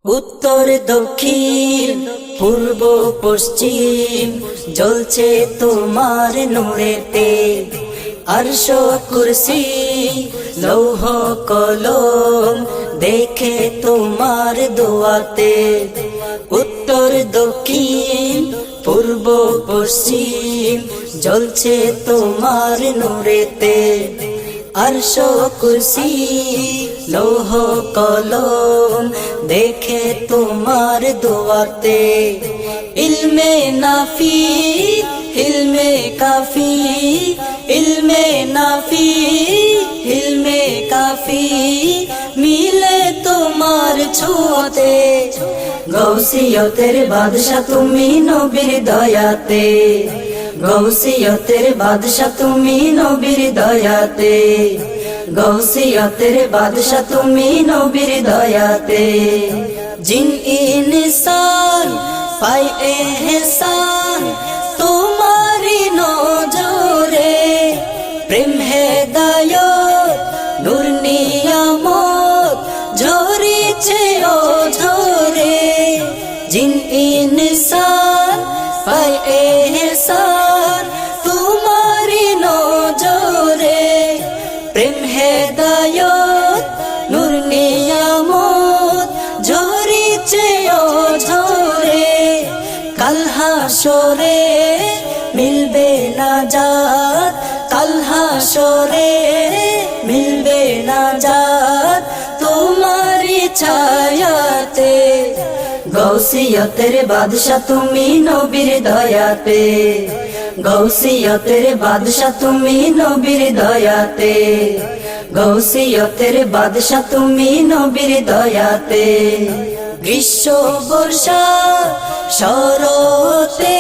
উত্তর দক্ষিণ পূর্ব পশ্চিম জ্বলছে তোমার নূরেতে। আরশ কুরসি লৌহ কলম দেখে তোমার দোয়াতে। উত্তর দক্ষিণ পূর্ব পশ্চিম জ্বলছে তোমার নূরেতে। আরশ কুরসি লৌহ কলম দেখে তোমার দোয়াতে। ইলমে নাফি ইলমে কাফি ইলমে নাফি ইলমে কাফি মিলে তোমার ছোঁয়াতে। গৌসিয়তের বাদশা তুমি নবীর দয়াতে। গৌসিয়তের বাদশা তুমি নবীর দয়াতে। গৌসিয়তের বাদশা তুমি নবীর দয়াতে। জিন ইনসান পায় এহসান তোমারি নজরে। প্রেম হেদায়ত নূর নিয়ামত ঝরিছে অঝরে। জিন ইনসান পায় এহসান তোমারি নজরে। প্রেম হেদায়ত নূর নিয়ামত ঝরিছে অঝরে। কাল হাসরে মিলবে নাজাত। কাল হাসরে মিলবে নাজাত তোমারি ছায়াতে। গৌসিয়তের বাদশা তুমি নবীর দয়াতে। গৌসিয়তের বাদশা তুমি নবীর দয়াতে। গৌসিয়তের বাদশা তুমি নবীর দয়াতে। গ্রীষ্ম বর্ষা শরতে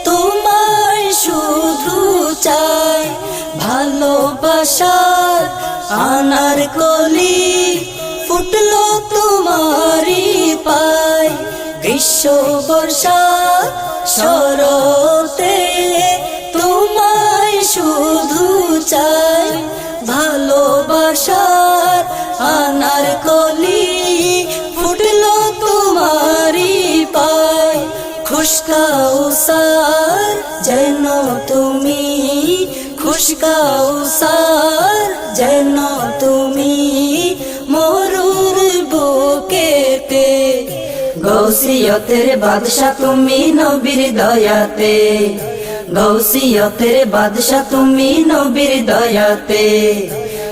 তোমায় শুধু চাই। ভালোবাসার আনার কলি ফুটলো তোমারি পায়। গ্রীষ্ম বর্ষা শরতে তোমায় শুধু চাই। ভালোবাসার আনার কলি ফুটলো তোমারি পায়। খুশকাউসার যেন তুমি। খুশকাউসার যেন তুমি মরুর বুকেতে। গৌসিয়তের বাদশা তুমি নবীর দয়াতে। গৌসিয়তের বাদশা তুমি নবীর দয়াতে।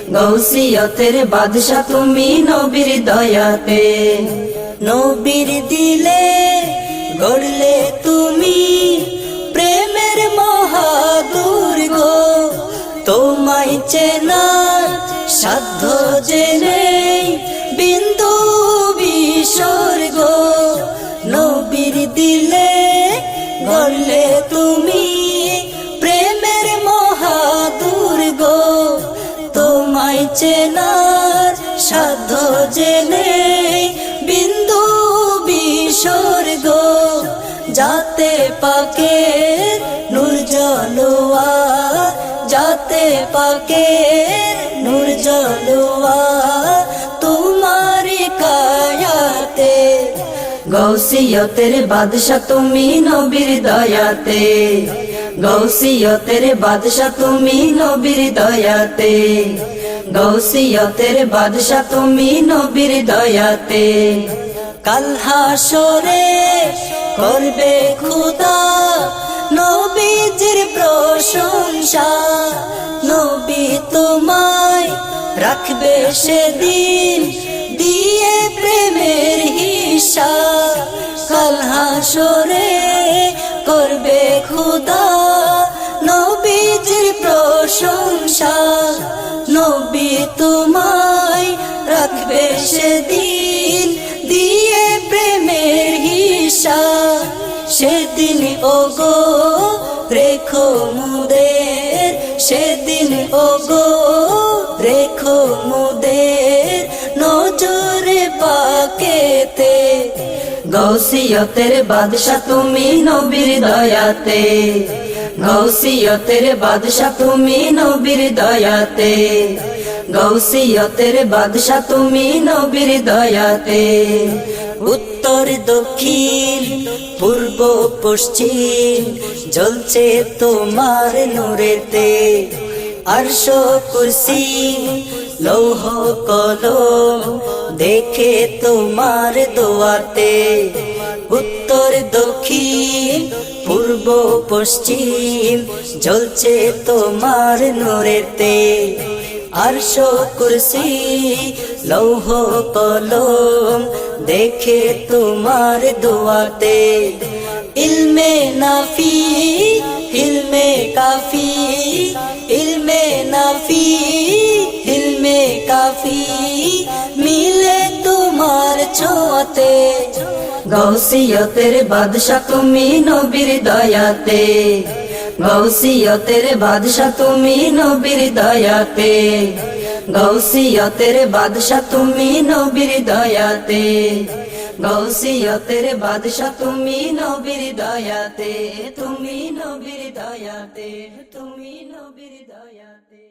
গৌসিয়তের বাদশা তুমি নবীর দয়াতে। নবীর দিলে গড়লে তুমি প্রেমের মহাদুর্গ। তোমায় চেনার সাধ্য জেনে বিন্দু বিসর্গ। নবীর দিলে গড়লে তুমি প্রেমের মহাদুর্গ। তোমায় চেনার সাধ্য জেনে বিন্দু বিসর্গ। যাতে পাকে নূর জলোয়া। যাতে পাকে নূর জলোয়া তোমারি কায়াতে। গৌসিয়তের বাদশা তুমি নবীর দয়াতে। গৌসিয়তের বাদশা তুমি নবীর দয়াতে। গৌসিয়তের বাদশা তুমি নবীর দয়াতে। কাল হাসরে করবে খুদা নবীজির প্রশংসা। নবী তোমায় রাখবে সেদিন দিয়ে প্রেমের হিসাব। কাল হাসরে করবে খুদা নবীজির প্রশংসা। নবী তোমায় রাখবে সেদিন দিয়ে প্রেমের হিসাব। সেদিন ওগো রেখো মুদের। সেদিন ওগো রেখো মুদের নজরে পাকেতে। গৌসিয়তের বাদশা তুমি নবীর দয়াতে। গৌসিয়তের বাদশা তুমি নবীর দয়াতে। গৌসিয়তের বাদশা তুমি নবীর দয়াতে উত্তর দক্ষিণ পূর্ব পশ্চিম জ্বলছে তোমার নূরেতে আরশ কুরসি লৌহ কলম দেখে তোমার দোয়াতে উত্তর দক্ষিণ পূর্ব পশ্চিম জ্বলছে তোমার নূরেতে আরশ কুরসি লৌহ কলম দেখে তোমার দোয়াতে ইলমে নাফি ইলমে কাফি ইলমে নাফি ইলমে কাফি মিলে তোমার ছোঁয়াতে গৌসিয়তের বাদশা তুমি নবীর দয়াতে গৌসিয়তের বাদশা তুমি নবীর দয়াতে গৌসিয়তের বাদশা তুমি নবীর দয়াতে গৌসিয়তের বাদশা তুমি নবীর দয়াতে তুমি নবীর দয়াতে তুমি নবীর দয়াতে।